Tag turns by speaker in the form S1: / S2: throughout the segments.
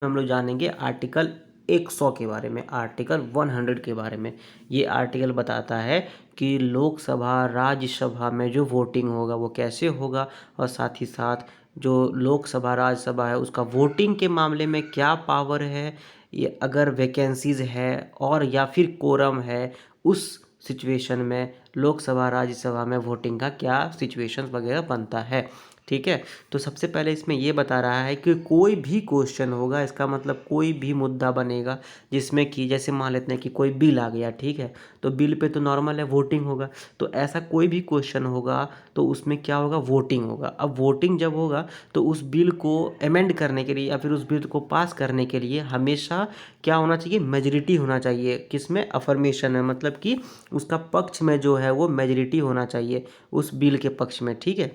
S1: हम लोग जानेंगे आर्टिकल 100 के बारे में, आर्टिकल 100 के बारे में। ये आर्टिकल बताता है कि लोकसभा राज्यसभा में जो वोटिंग होगा वो कैसे होगा, और साथ ही साथ जो लोकसभा राज्यसभा है उसका वोटिंग के मामले में क्या पावर है, ये अगर वैकेंसीज है और या फिर कोरम है, उस सिचुएशन में लोकसभा राज्यसभा में वोटिंग का क्या सिचुएशन वगैरह बनता है। ठीक है, तो सबसे पहले इसमें ये बता रहा है कि कोई भी क्वेश्चन होगा, इसका मतलब कोई भी मुद्दा बनेगा जिसमें कि जैसे मान लेते हैं कि कोई बिल आ गया, ठीक है, तो बिल पे तो नॉर्मल है वोटिंग होगा, तो ऐसा कोई भी क्वेश्चन होगा तो उसमें क्या होगा, वोटिंग होगा। अब वोटिंग जब होगा तो उस बिल को अमेंड करने के लिए या फिर उस बिल को पास करने के लिए हमेशा क्या होना चाहिए, मेजॉरिटी होना चाहिए। किसमें, अफर्मेशन है, मतलब कि उसका पक्ष में जो है वो मेजॉरिटी होना चाहिए उस बिल के पक्ष में। ठीक है,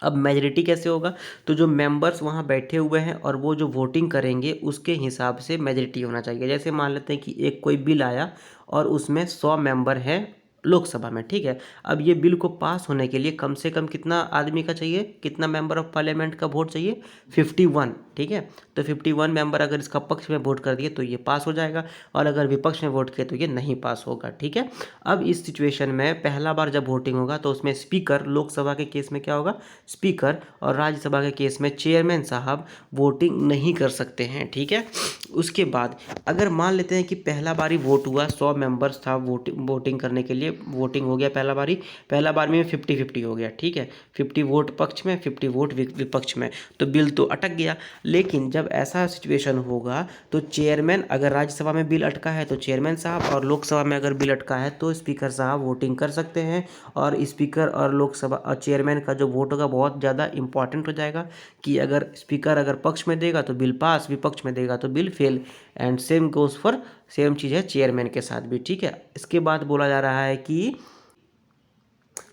S1: अब मेजॉरिटी कैसे होगा, तो जो मेंबर्स वहाँ बैठे हुए हैं और वो जो वोटिंग करेंगे उसके हिसाब से मेजॉरिटी होना चाहिए। जैसे मान लेते हैं कि एक कोई बिल आया और उसमें 100 मेंबर हैं लोकसभा में, ठीक है। अब ये बिल को पास होने के लिए कम से कम कितना आदमी का चाहिए, कितना मेंबर ऑफ पार्लियामेंट का वोट चाहिए, 51, ठीक है। तो 51 मेंबर अगर इसका पक्ष में वोट कर दिए तो ये पास हो जाएगा, और अगर विपक्ष में वोट किए तो ये नहीं पास होगा। ठीक है, अब इस सिचुएशन में पहला बार जब वोटिंग होगा तो उसमें स्पीकर, लोकसभा के केस में क्या होगा, स्पीकर, और राज्यसभा के केस में चेयरमैन साहब वोटिंग नहीं कर सकते हैं। ठीक है, उसके बाद अगर मान लेते हैं कि पहला बारी वोट हुआ, 100 मेंबर्स था वोटिंग करने के लिए, वोटिंग हो गया पहला बार में 50-50 हो गया। ठीक है, 50 वोट पक्ष में, 50 वोट विपक्ष में, तो बिल तो अटक गया। लेकिन जब ऐसा सिचुएशन होगा तो चेयरमैन, अगर राज्यसभा में बिल अटका है तो चेयरमैन साहब, और लोकसभा में अगर बिल अटका है तो स्पीकर साहब वोटिंग कर सकते हैं। और स्पीकर और लोकसभा और चेयरमैन का जो वोट होगा बहुत ज़्यादा इंपॉर्टेंट हो जाएगा, कि अगर स्पीकर अगर पक्ष में देगा तो बिल पास, विपक्ष में देगा तो bill fail, and same goes for, same चीज़ है चेयरमैन के साथ भी। ठीक है, इसके बाद बोला जा रहा है कि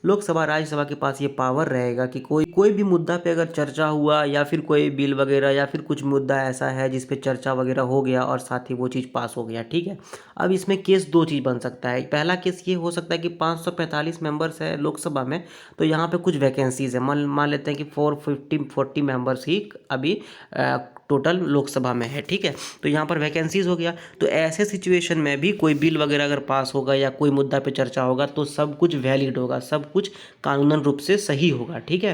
S1: लोकसभा राज्यसभा के पास ये पावर रहेगा कि कोई कोई भी मुद्दा पे अगर चर्चा हुआ या फिर कोई बिल वगैरह या फिर कुछ मुद्दा ऐसा है जिस पे चर्चा वगैरह हो गया और साथ ही वो चीज़ पास हो गया। ठीक है, अब इसमें केस दो चीज़ बन सकता है। पहला केस ये हो सकता है कि 545 मेंबर्स है लोकसभा में, तो यहाँ पे कुछ वैकेंसीज है, मान लेते हैं कि 440 मेंबर्स ही अभी टोटल लोकसभा में है। ठीक है, तो यहाँ पर वैकेंसीज हो गया, तो ऐसे सिचुएशन में भी कोई बिल वगैरह अगर पास होगा या कोई मुद्दा पे चर्चा होगा तो सब कुछ वैलिड होगा, सब कुछ कानूनन रूप से सही होगा। ठीक है,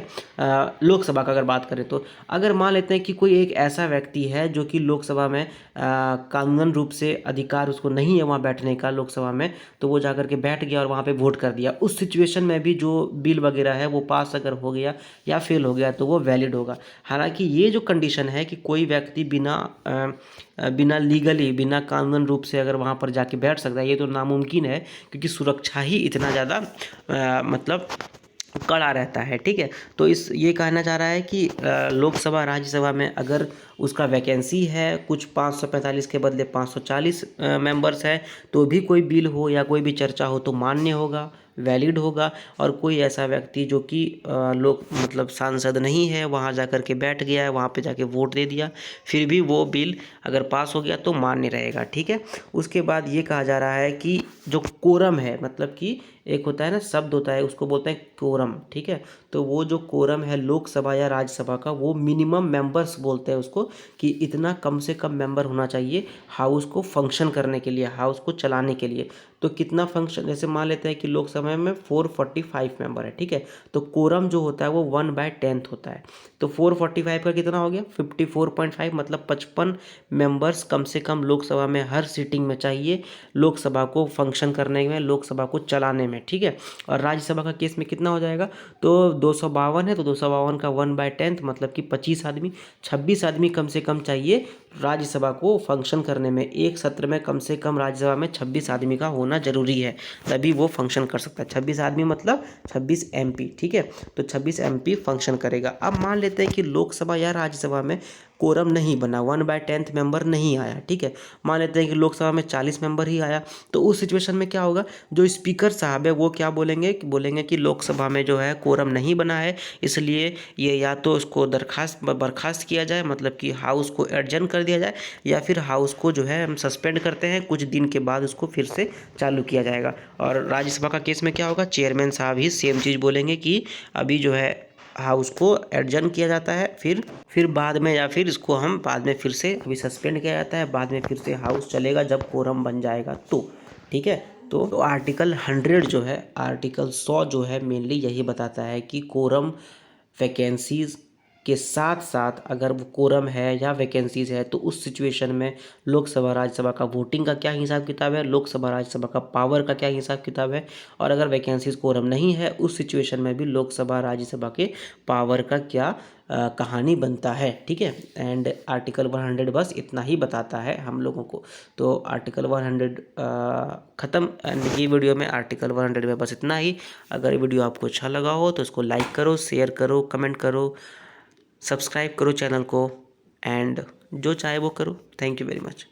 S1: लोकसभा का अगर बात करें तो अगर मान लेते हैं कि कोई एक ऐसा व्यक्ति है जो कि लोकसभा में कानूनन रूप से अधिकार उसको नहीं है वहाँ बैठने का लोकसभा में, तो वो जाकर के बैठ गया और वहाँ पे वोट कर दिया, उस सिचुएशन में भी जो बिल वगैरह है वो पास अगर हो गया या फेल हो गया तो वो वैलिड होगा। हालांकि ये जो कंडीशन है कि कोई व्यक्ति बिना लीगली, बिना कानूनन रूप से अगर वहाँ पर जाके बैठ सकता है, ये तो नामुमकिन है, क्योंकि सुरक्षा ही इतना ज़्यादा मतलब कड़ा रहता है। ठीक है, तो इस ये कहना चाह रहा है कि लोकसभा राज्यसभा में अगर उसका वैकेंसी है कुछ 545 के बदले 540 मेंबर्स है, तो भी कोई बिल हो या कोई भी चर्चा हो तो मान्य होगा, वैलिड होगा। और कोई ऐसा व्यक्ति जो कि लोग मतलब सांसद नहीं है, वहाँ जाकर के बैठ गया है, वहाँ पे जाके वोट दे दिया, फिर भी वो बिल अगर पास हो गया तो मान्य रहेगा। ठीक है, उसके बाद ये कहा जा रहा है कि जो कोरम है, मतलब कि एक होता है ना, शब्द होता है, उसको बोलते हैं कोरम। ठीक है, तो वो जो कोरम है लोकसभा या राज्यसभा का, वो मिनिमम मेंबर्स बोलते हैं उसको, कि इतना कम से कम मेंबर होना चाहिए हाउस को फंक्शन करने के लिए, हाउस को चलाने के लिए। तो कितना फंक्शन, जैसे मान लेते हैं कि लोकसभा में 445 मेंबर है, ठीक है, तो कोरम जो होता है वो 1/10 होता है। तो 445 का कितना हो गया, 54.5, मतलब 55 मेंबर्स कम से कम लोकसभा में हर सीटिंग में चाहिए, लोकसभा को फंक्शन करने में, लोकसभा को चलाने में। ठीक है, और राज्यसभा का केस में कितना हो जाएगा, तो 252 है, तो 252 का 1/10 मतलब कि 25 आदमी, 26 आदमी कम से कम चाहिए राज्यसभा को फंक्शन करने में। एक सत्र में कम से कम राज्यसभा में 26 आदमी का होना जरूरी है, तभी वो फंक्शन कर सकता है। 26 आदमी मतलब 26 MP। ठीक है, तो 26 MP फंक्शन करेगा। अब मान लेते हैं कि लोकसभा या राज्यसभा में कोरम नहीं बना, 1/10 मेंबर नहीं आया। ठीक है, मान लेते हैं कि लोकसभा में 40 मेंबर ही आया, तो उस सिचुएशन में क्या होगा, जो स्पीकर साहब है वो क्या बोलेंगे कि लोकसभा में जो है कोरम नहीं बना है, इसलिए ये या तो उसको बर्खास्त किया जाए, मतलब कि हाउस को एडजर्न कर दिया जाए, या फिर हाउस को जो है हम सस्पेंड करते हैं, कुछ दिन के बाद उसको फिर से चालू किया जाएगा। और राज्यसभा का केस में क्या होगा, चेयरमैन साहब ही सेम चीज़ बोलेंगे कि अभी जो है हाउस को एडजर्न किया जाता है, फिर बाद में, या फिर इसको हम बाद में फिर से अभी सस्पेंड किया जाता है, बाद में फिर से हाउस चलेगा जब कोरम बन जाएगा तो। ठीक है, तो आर्टिकल 100 जो है, आर्टिकल 100 जो है मेनली यही बताता है कि कोरम वैकेंसीज के साथ साथ अगर वो कोरम है या वैकेंसीज है तो उस सिचुएशन में लोकसभा राज्यसभा का वोटिंग का क्या हिसाब किताब है, लोकसभा राज्यसभा का पावर का क्या हिसाब किताब है, और अगर वैकेंसीज कोरम नहीं है उस सिचुएशन में भी लोकसभा राज्यसभा के पावर का क्या कहानी बनता है। ठीक है, एंड आर्टिकल 100 बस इतना ही बताता है हम लोगों को। तो आर्टिकल 100 ख़त्म, एंड ये वीडियो में आर्टिकल 100 में बस इतना ही। अगर वीडियो आपको अच्छा लगा हो तो इसको लाइक करो, शेयर करो, कमेंट करो, सब्सक्राइब करो चैनल को, एंड जो चाहे वो करो। Thank you very much.